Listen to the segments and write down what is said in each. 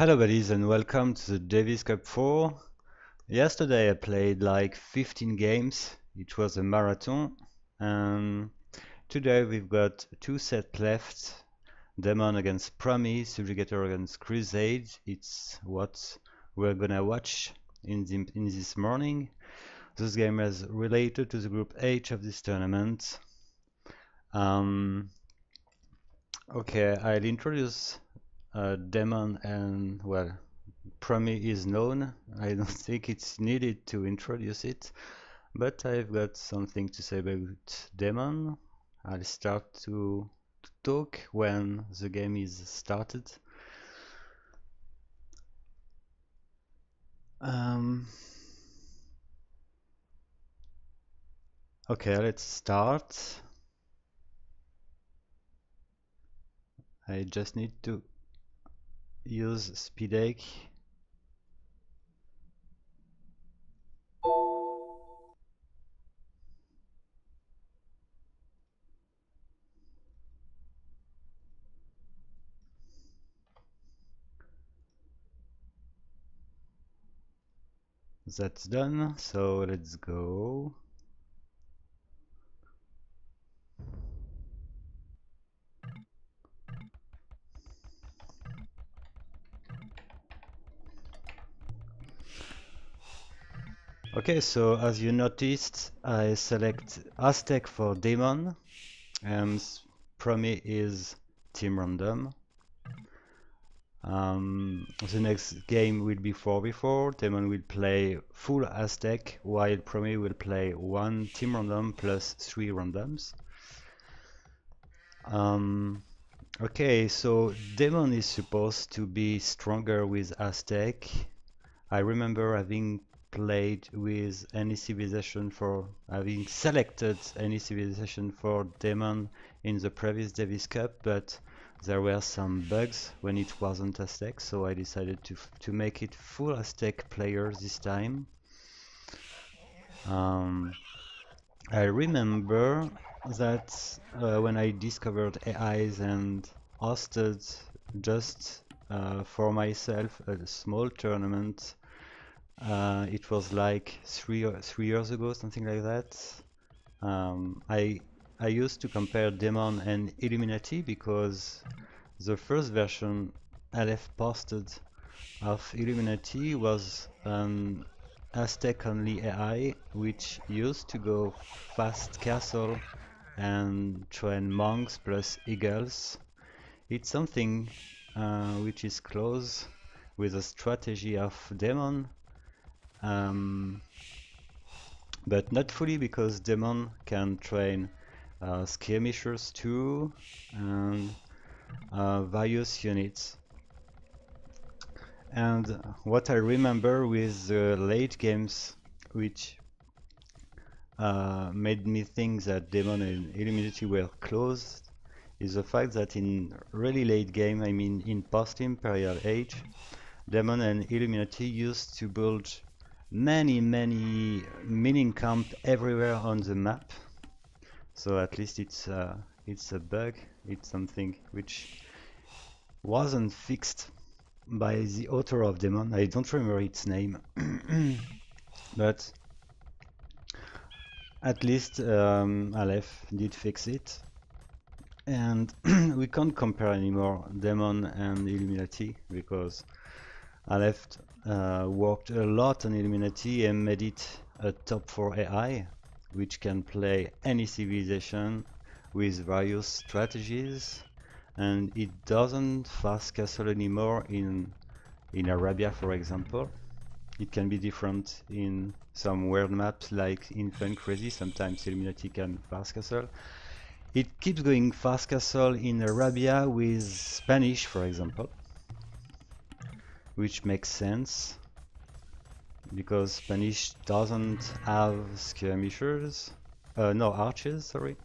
Hello buddies and welcome to the Davis Cup 4. Yesterday I played like 15 games. It was a marathon. And today we've got two sets left. Demon against Promi, Subjugator against Crusade. It's what we're gonna watch in this morning. This game is related to the group H of this tournament. Um, okay, I'll introduce Demon and well, Promi is known. I don't think it's needed to introduce it, but I've got something to say about Demon. I'll start to talk when the game is started. Um, okay, let's start. I just need to use speed. That's done, so let's go. Okay, so as you noticed, I select Aztec for Demon, and Promi is Team Random. The next game will be 4v4. Demon will play full Aztec, while Promi will play one Team Random plus 3 randoms. Okay, so Demon is supposed to be stronger with Aztec. I remember having played with any civilization for having selected any civilization for Demon in the previous Davis Cup, but there were some bugs when it wasn't Aztec, so I decided to make it full Aztec players this time. I remember that when I discovered AIs and hosted just for myself a small tournament. It was like three years ago, something like that. I used to compare Demon and Illuminati because the first version Aleph posted of Illuminati was an Aztec only AI, which used to go fast castle and train monks plus eagles. It's something which is close with the strategy of Demon. But not fully because Demon can train skirmishers too and various units. And what I remember with the late games, which made me think that Demon and Illuminati were close, is the fact that in really late game, I mean in post-Imperial Age, Demon and Illuminati used to build many mining camps everywhere on the map. So at least it's a bug. It's something which wasn't fixed by the author of Demon. I don't remember its name, but at least Aleph did fix it. And we can't compare anymore Demon and Illuminati because Aleph worked a lot on Illuminati and made it a top 4 AI, which can play any civilization with various strategies, and it doesn't fast castle anymore in Arabia, for example. It can be different in some weird maps like in Fun Crazy. Sometimes Illuminati can fast castle. It keeps going fast castle in Arabia with Spanish, for example, which makes sense because Spanish doesn't have skirmishers, no archers, sorry.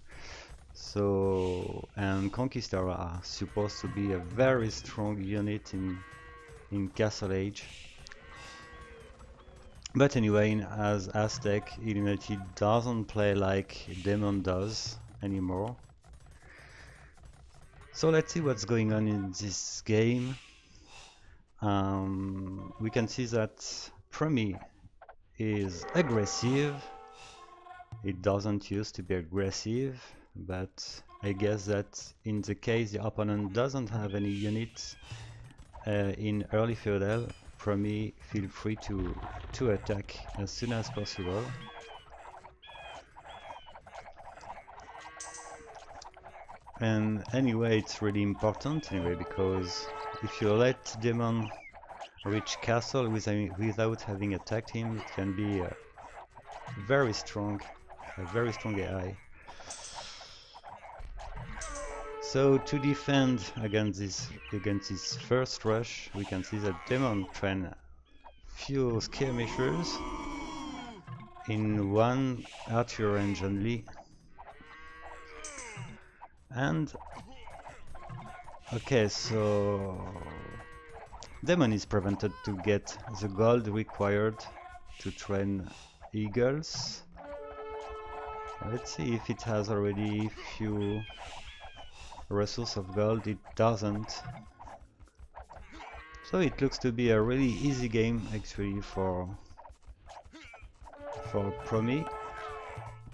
So, and Conquistador are supposed to be a very strong unit in Castle Age. But anyway, as Aztec, Illuminati doesn't play like Demon does anymore. So let's see what's going on in this game. We can see that Promi is aggressive. It doesn't used to be aggressive, but I guess that in the case the opponent doesn't have any units in early feudal, Promi feel free to attack as soon as possible. And anyway, it's really important anyway, because if you let demon reach castle without having attacked him, it can be very strong, a very strong AI. So to defend against this first rush, we can see that demon train few skirmishers in one archer range only. And okay, so demon is prevented to get the gold required to train eagles. Let's see if it has already few resource of gold. It doesn't. So it looks to be a really easy game actually for Promi,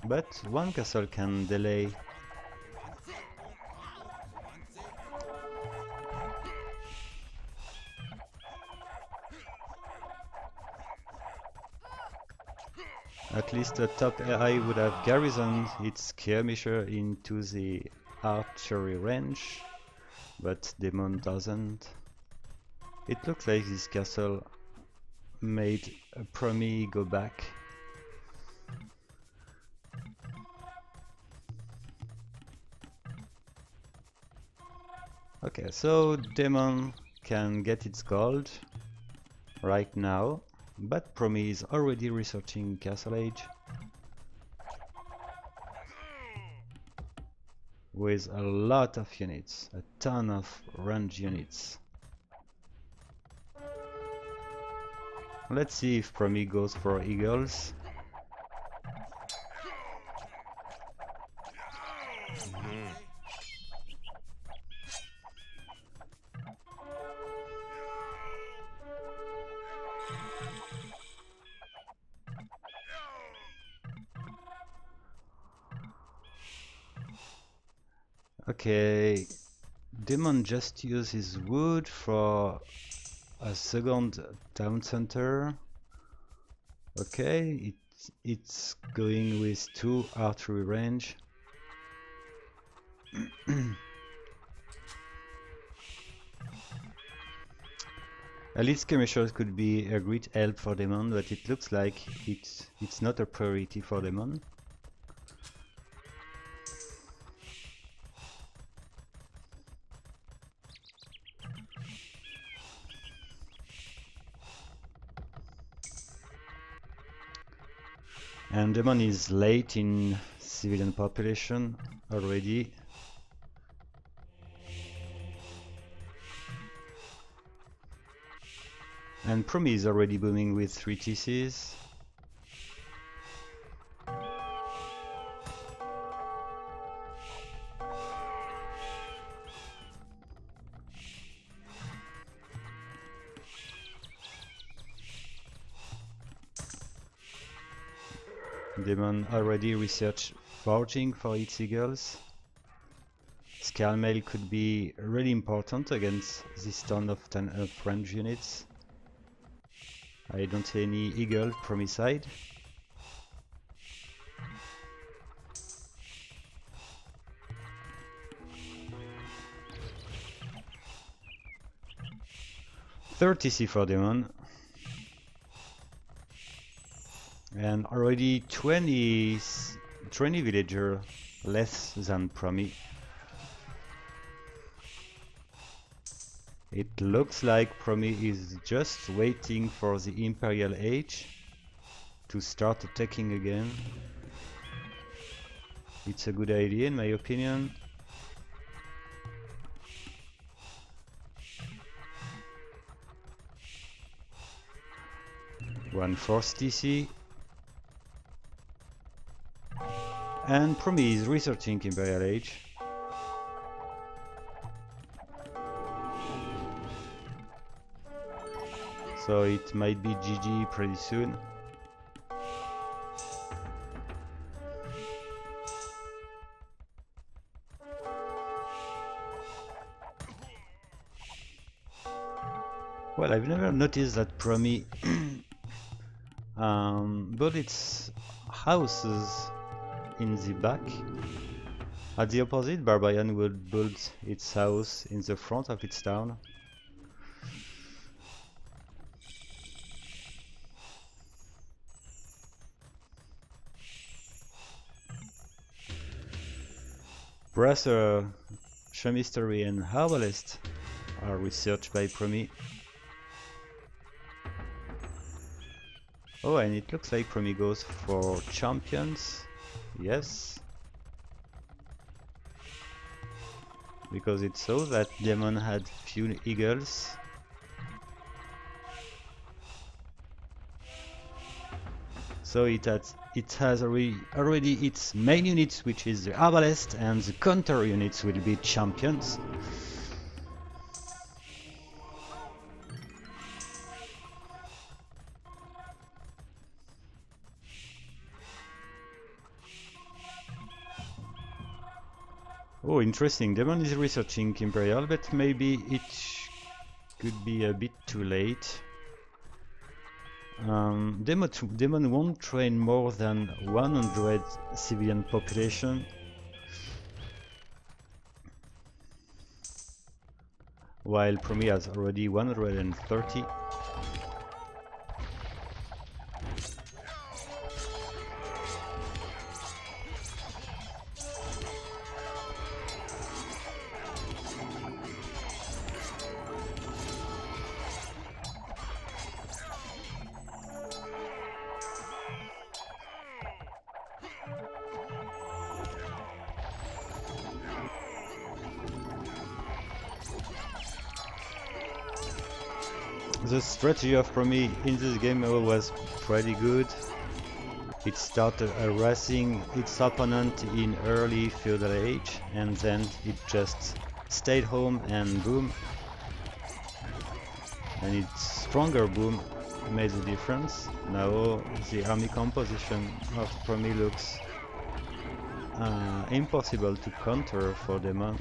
but one castle can delay. At least the top AI would have garrisoned its skirmisher into the archery range, but Demon doesn't. It looks like this castle made Promi go back. Okay, so Demon can get its gold right now, but Promi is already researching Castle Age with a lot of units, a ton of range units. Let's see if Promi goes for eagles. Okay, Demon just uses wood for a second town center. Okay, it's going with 2 archery range. Elite skirmishers could be a great help for Demon, but it looks like it's not a priority for Demon. And Demon is late in civilian population already. And Promi is already booming with 3 TCs. Demon already researched forging for its eagles. Scalmail could be really important against this ton of range units. I don't see any eagle Promi side. Third TC for Demon. And already 20 villager less than Promi. It looks like Promi is just waiting for the Imperial Age to start attacking again. It's a good idea in my opinion. One force TC. And Promi is researching Imperial Age. so it might be GG pretty soon. Well, I've never noticed that Promi built its houses in the back. At the opposite, Barbarian would build its house in the front of its town. Brasser, Chemistry and Herbalist are researched by Promi. Oh, and it looks like Promi goes for champions. Yes. Because it saw that Demon had few eagles. So it has already its main units, which is the Herbalist, and the counter units will be champions. Oh, interesting. Demon is researching Imperial, but maybe it could be a bit too late. Demon won't train more than 100 civilian population, while Promi has already 130. The strategy of Promi in this game was pretty good. It started harassing its opponent in early feudal age, and then it just stayed home and boom. And its stronger boom made the difference. Now the army composition of Promi looks impossible to counter for Demon.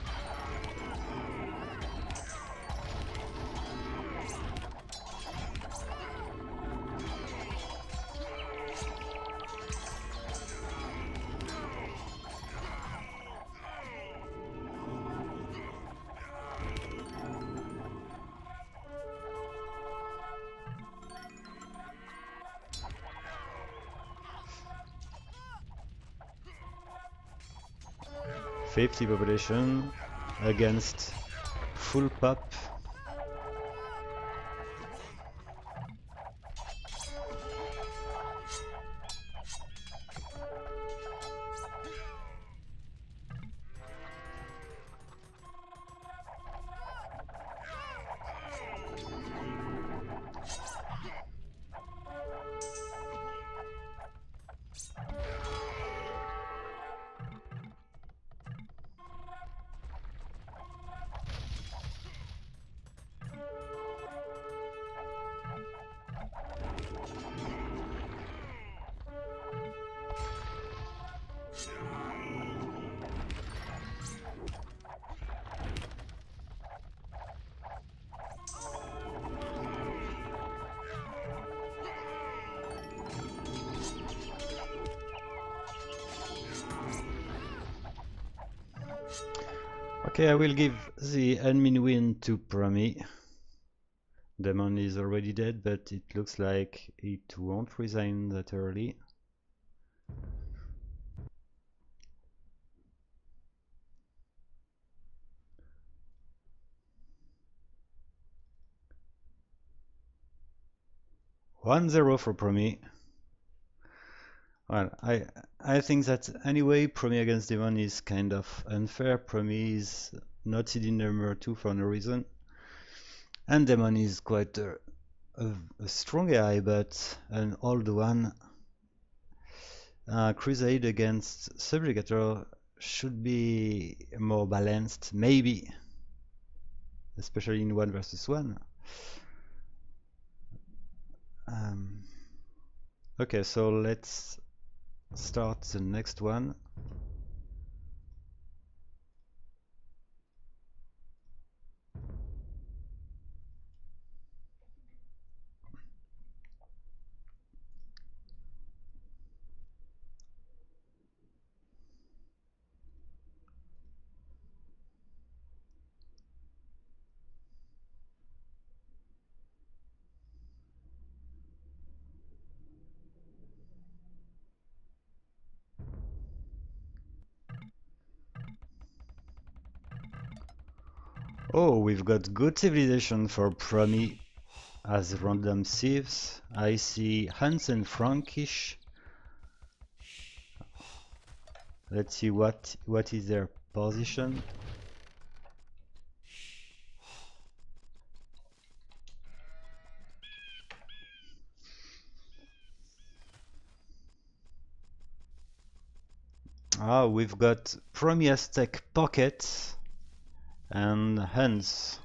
$50 population against full pop. Okay, I will give the admin win to Promi. Demon is already dead, but it looks like it won't resign that early. $1-0 for Promi. Well, I think that anyway Promi against Demon is kind of unfair. Promi is not seeding number 2 for no reason. And Demon is quite a strong AI, but an old one. Crusade against Subjugator should be more balanced, maybe. Especially in 1 versus 1. Okay, so let's start the next one. Oh, we've got good civilization for Promi as random thieves. I see Hans and Frankish. Let's see what is their position. Ah, we've got Promi Aztec Pockets and Hans.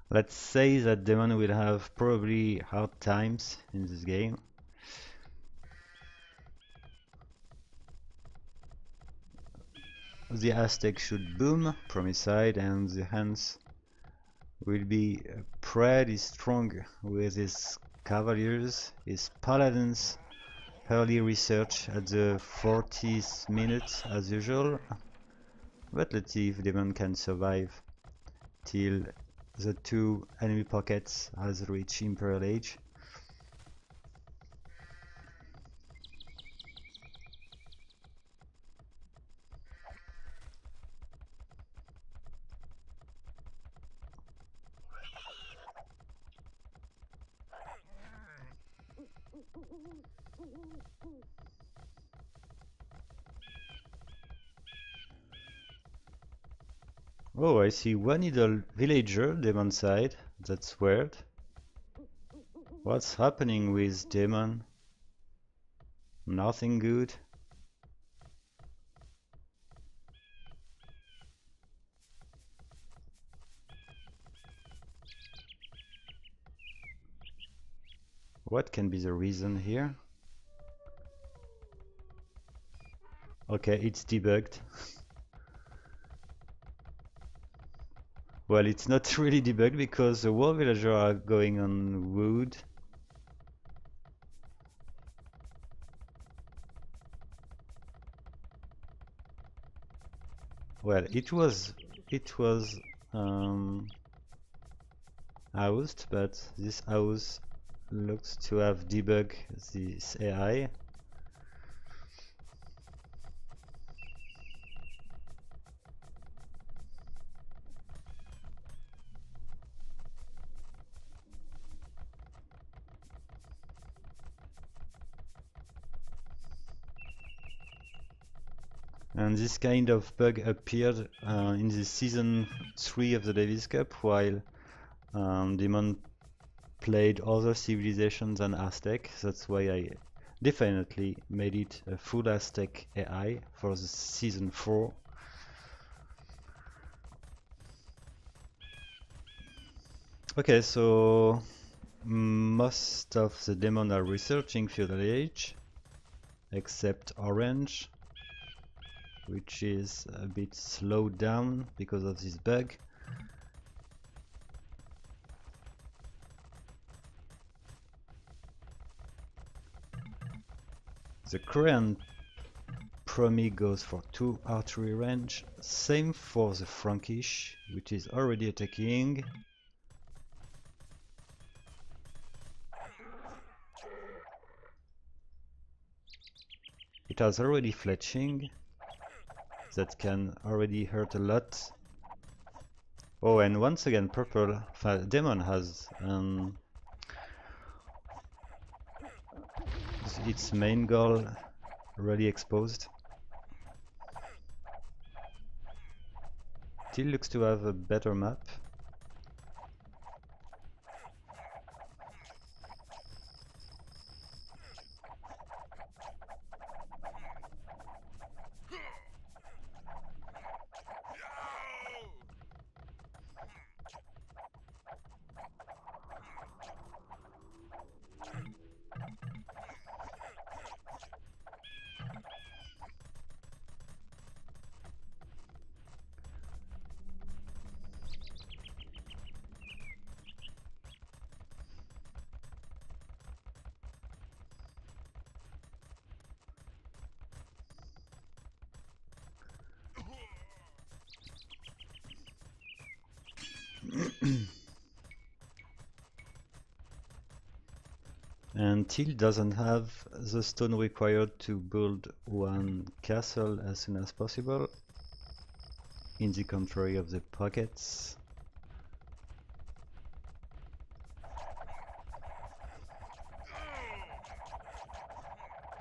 Let's say that Demon will have probably hard times in this game. The Aztec should boom, Promicide, and the Hans will be pretty strong with his Cavaliers, his Paladins, early research at the 40th minute as usual. But let's see if Demon can survive till the two enemy pockets has reached Imperial Age. Oh, I see one idle villager, Demon side. That's weird. What's happening with Demon? Nothing good. What can be the reason here? Okay, it's debugged. Well, it's not really debugged because the war villagers are going on wood. Well, it was housed, but this house looks to have debugged this AI. And this kind of bug appeared in the season 3 of the Davis Cup while Demon played other civilizations than Aztec. That's why I definitely made it a full Aztec AI for the season 4. Okay, so most of the demons are researching Feudal Age, except Orange, which is a bit slowed down because of this bug. The Korean Promi goes for 2 archery range, same for the Frankish, which is already attacking. It has already fletching, that can already hurt a lot. Oh, and once again, purple demon has its main goal already exposed. Still looks to have a better map. And Till doesn't have the stone required to build one castle as soon as possible, in the contrary of the pockets.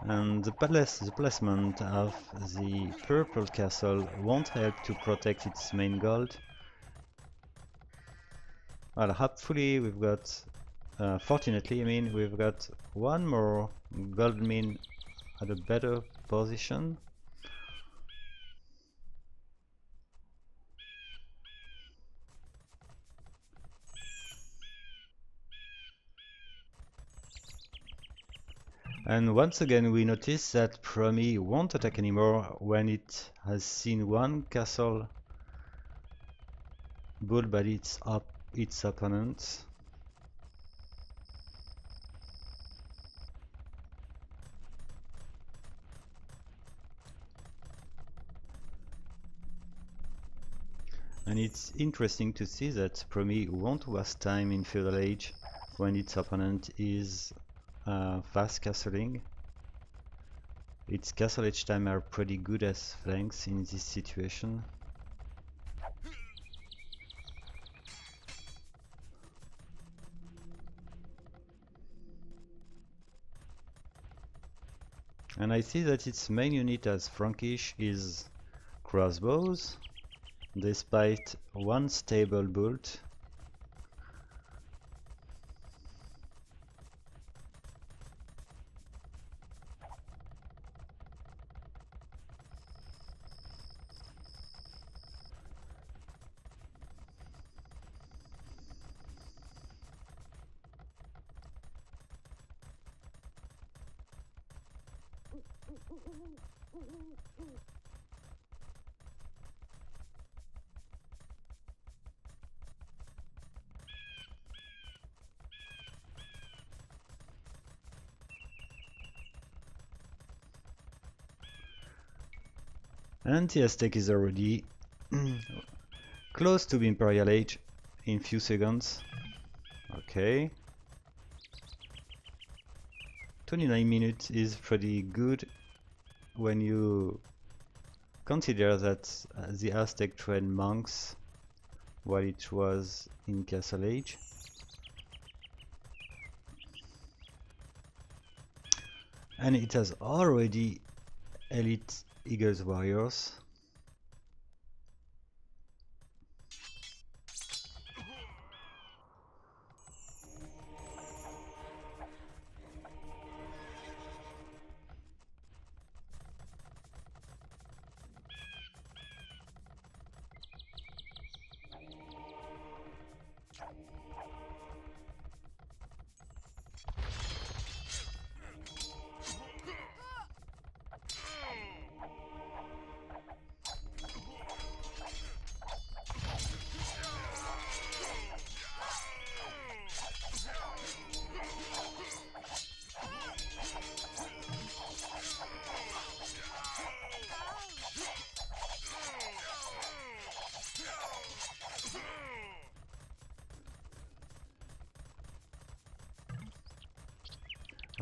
And the placement of the purple castle won't help to protect its main gold. Well, hopefully we've got, fortunately, I mean, we've got one more gold mine at a better position. And once again we notice that Promi won't attack anymore when it has seen one castle built by its opponent. And it's interesting to see that Promi won't waste time in Feudal Age when its opponent is fast castling. Its castle Age time are pretty good as flanks in this situation. And I see that its main unit as Frankish is crossbows, despite one stable bolt. And the Aztec is already close to the Imperial Age in few seconds. Okay. 29 minutes is pretty good when you consider that the Aztec trained monks while it was in Castle Age. And it has already elite Eagles warriors.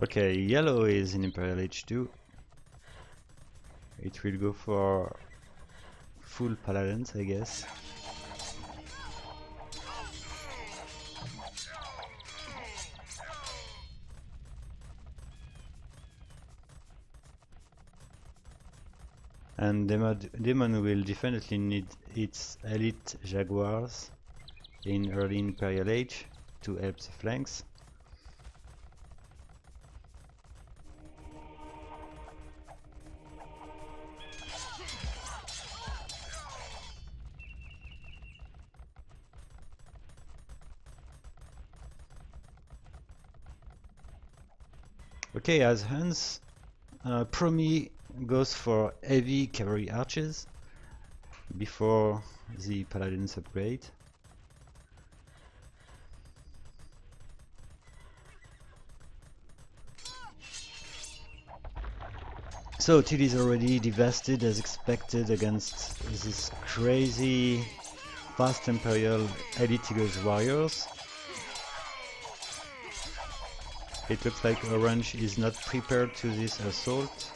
Okay, yellow is in Imperial Age 2. It will go for full paladins, I guess. And Demon will definitely need its elite jaguars in early Imperial Age to help the flanks. Okay, as Hans, Promi goes for heavy cavalry archers before the paladins upgrade. So Till is already devastated as expected against this crazy fast Imperial Elite Tigers warriors. It looks like Orange is not prepared to this assault.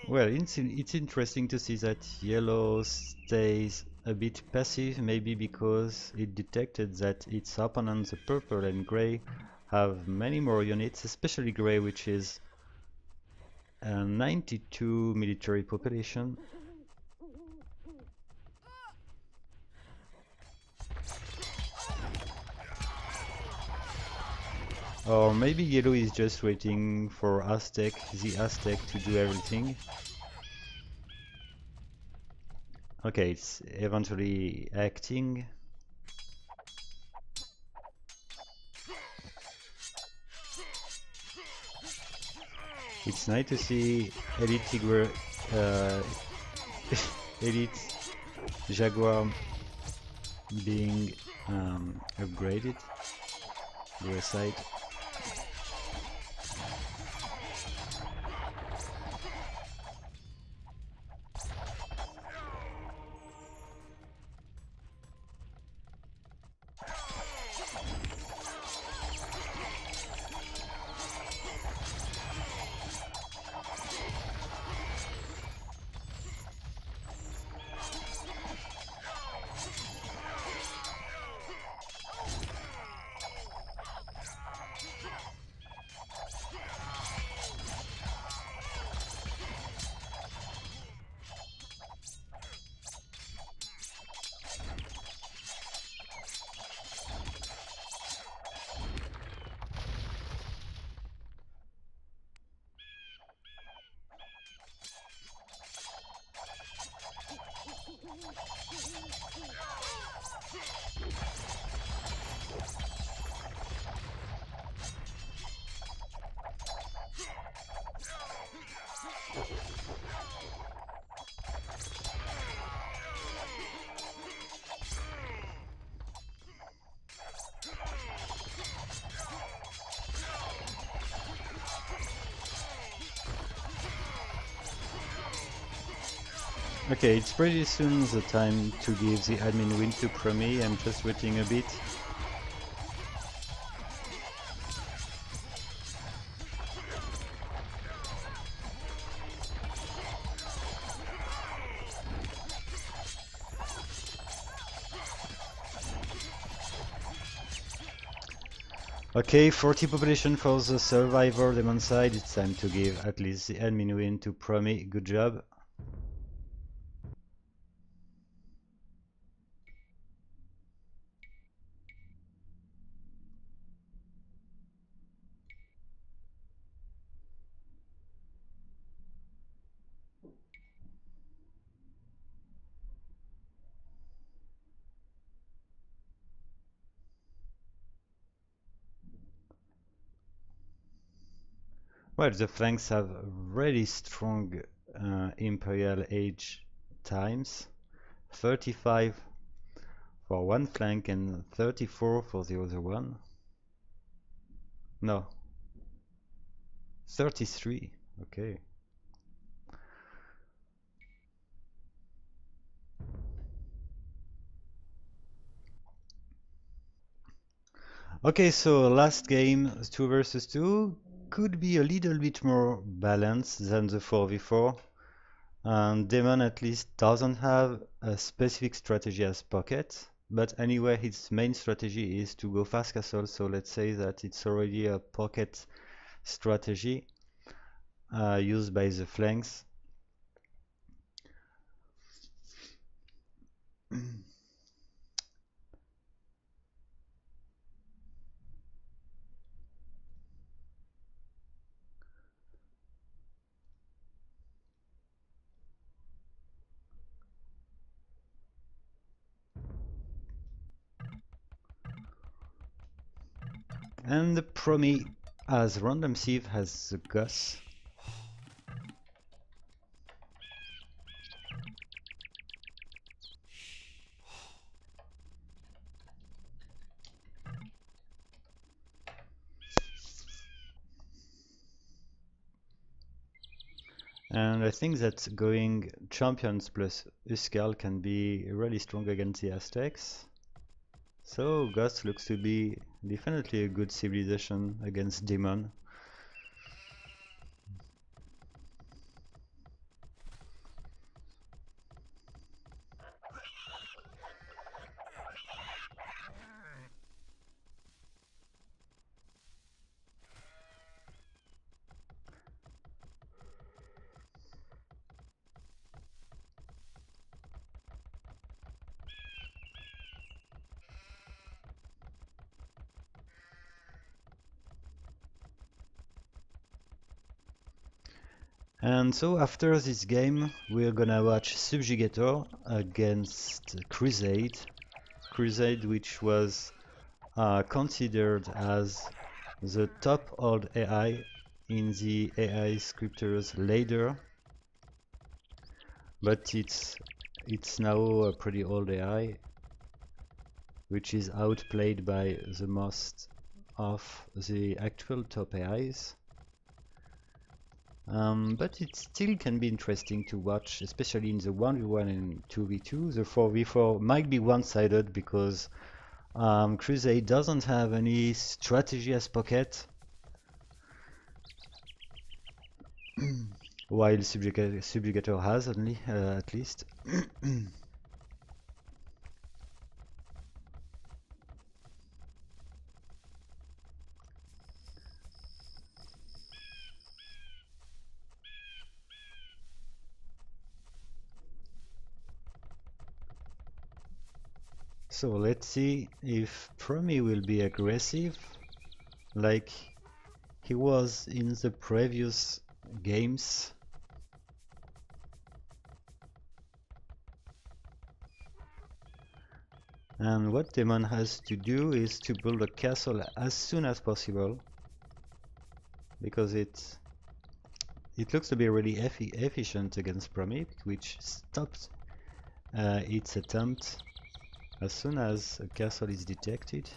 Well, it's interesting to see that yellow stays a bit passive, maybe because it detected that its opponents, the purple and gray, have many more units, especially gray, which is a 92 military population. Or maybe yellow is just waiting for the Aztec to do everything. Okay, it's eventually acting. It's nice to see Elite Tigre, Elite Jaguar being upgraded. Go aside. Okay, it's pretty soon the time to give the admin win to Promi. I'm just waiting a bit. Okay, 40 population for the survivor demon side. It's time to give at least the admin win to Promi. Good job. Well, the flanks have really strong Imperial Age times. 35 for one flank and 34 for the other one. No, 33. Okay. Okay, so last game, 2 versus 2, could be a little bit more balanced than the 4v4. And Demon at least doesn't have a specific strategy as Pocket, but anyway, his main strategy is to go fast castle, so let's say that it's already a Pocket strategy used by the flanks. And the Promi as random sieve has the Gus. And I think that going champions plus Uskal can be really strong against the Aztecs. So Gus looks to be definitely a good civilization against Demon. And so after this game, we're gonna watch Subjugator against Crusade. Crusade, which was considered as the top old AI in the AIScripters ladder, but it's now a pretty old AI, which is outplayed by the most of the actual top AIs. But it still can be interesting to watch, especially in the 1v1 and 2v2. The 4v4 might be one-sided because Crusade doesn't have any strategy as pocket, while Subjugator has only, at least. So let's see if Promi will be aggressive like he was in the previous games. And what Demon has to do is to build a castle as soon as possible, because it looks to be really efficient against Promi, which stops its attempt as soon as a castle is detected.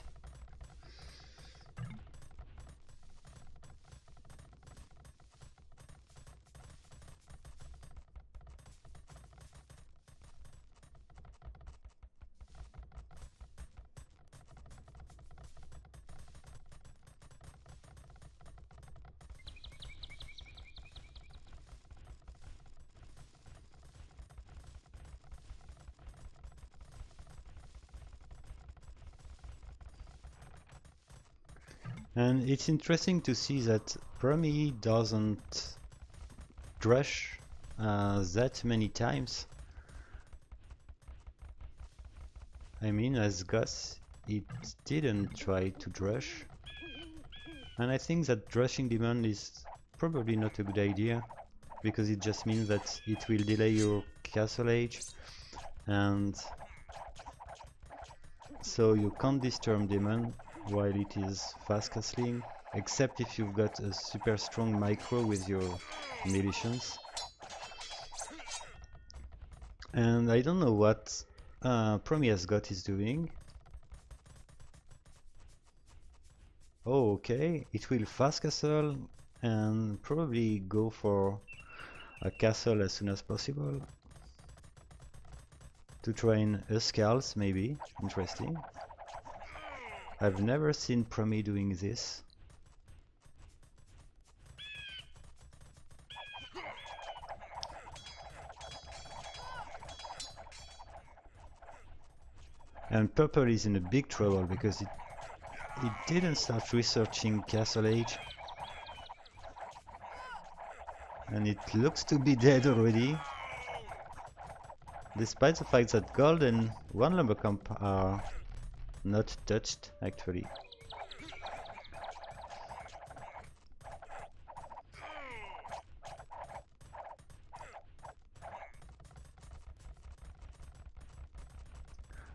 And it's interesting to see that Promi doesn't drush that many times. I mean, as Gus, it didn't try to drush. And I think that drushing Demon is probably not a good idea, because it just means that it will delay your castle age, and so you can't disturb Demon while it is fast castling, except if you've got a super strong micro with your militians. And I don't know what Promi has got is doing. Oh, okay, it will fast castle and probably go for a castle as soon as possible to train Escals, maybe. Interesting. I've never seen Promi doing this. And purple is in a big trouble because it didn't start researching Castle Age. And it looks to be dead already. Despite the fact that gold and one lumber camp are not touched, actually.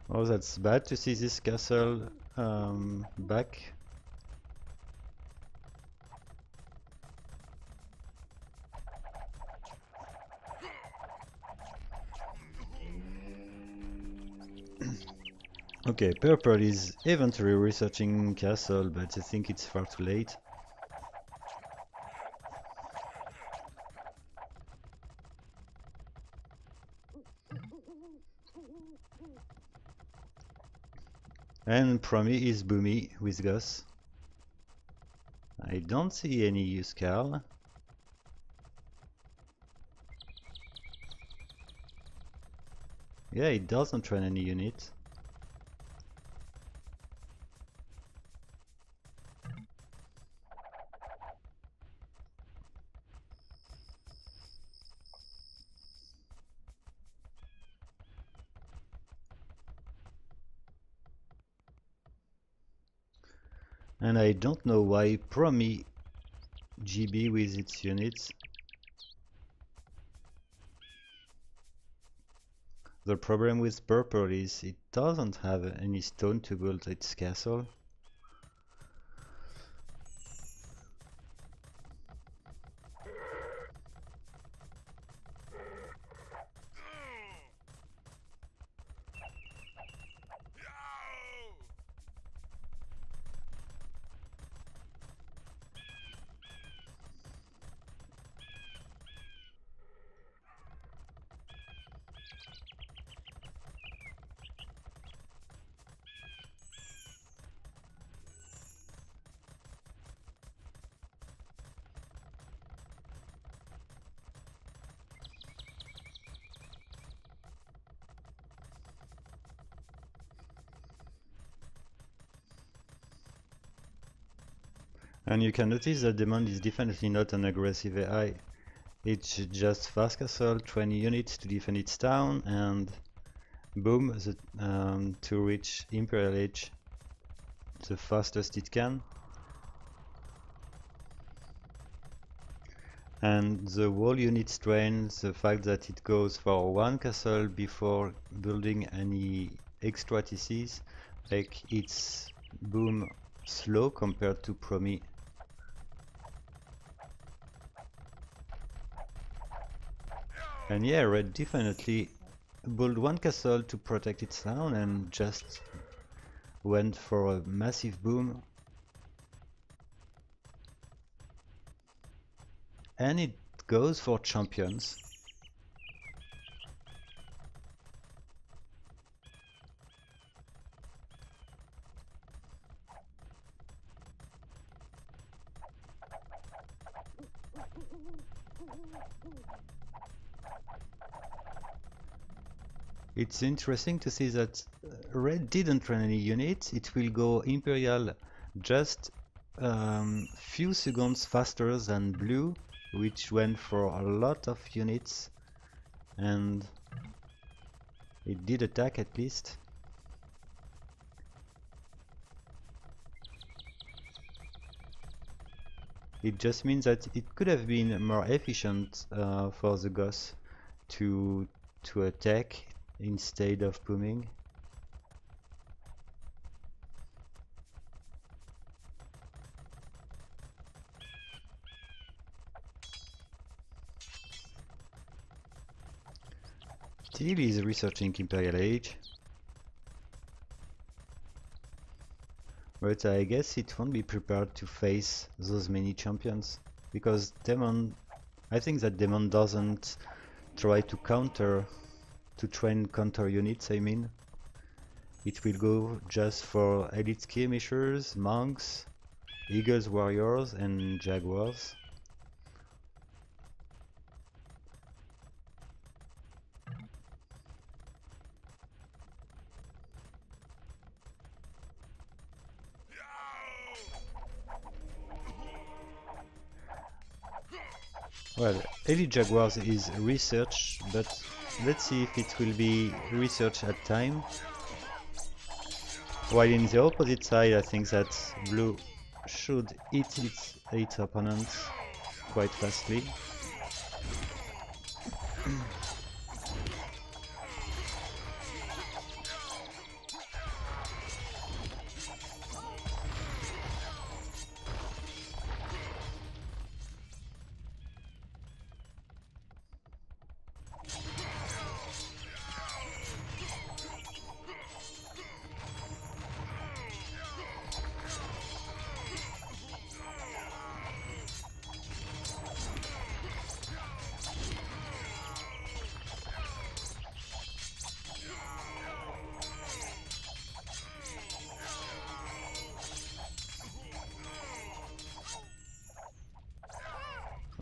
Oh, that's bad to see this castle back. Okay, purple is eventually researching castle, but I think it's far too late. And Promi is boomy with Gus. I don't see any use Carl. Yeah, it doesn't run any unit. And I don't know why Promi GB with its units. The problem with purple is it doesn't have any stone to build its castle. And you can notice that Demon is definitely not an aggressive AI. It's just fast castle, 20 units to defend its town, and boom, to reach Imperial Age the fastest it can. And the whole unit strain, the fact that it goes for one castle before building any extra TCs, like it's boom slow compared to Promi. And yeah, Red definitely built one castle to protect its town and just went for a massive boom. And it goes for champions. It's interesting to see that Red didn't run any units. It will go Imperial just few seconds faster than Blue, which went for a lot of units, and it did attack at least. It just means that it could have been more efficient for the Goss to attack instead of booming. Still is researching Imperial Age, but I guess it won't be prepared to face those many champions, because Demon, I think that Demon doesn't try to train counter units, I mean. It will go just for elite skirmishers, monks, eagles warriors and jaguars. Well, elite jaguars is research, but let's see if it will be research at time. While in the opposite side, I think that blue should eat its opponents quite fastly.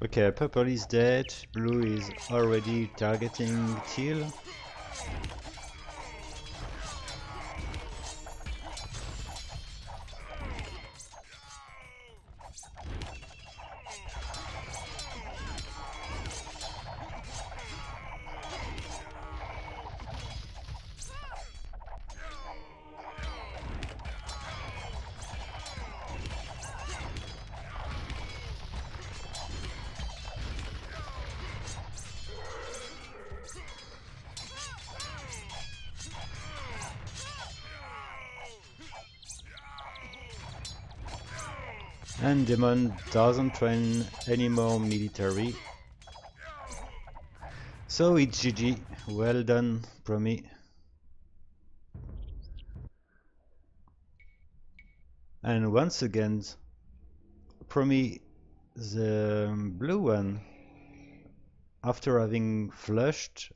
Okay, purple is dead, blue is already targeting teal. And Demon doesn't train any more military. So it's GG. Well done, Promi. And once again, Promi, the blue one, after having flushed,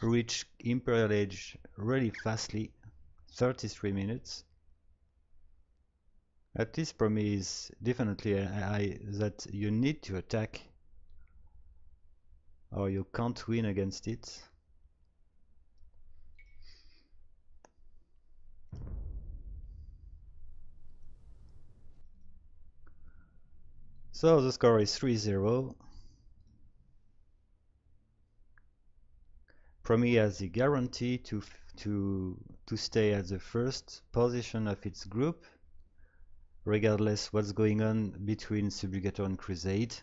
reached Imperial Age really fastly, 33 minutes. At least Promi is definitely an AI that you need to attack or you can't win against it. So the score is 3-0. Promi has the guarantee to stay at the first position of its group, regardless what's going on between Subjugator and Crusade.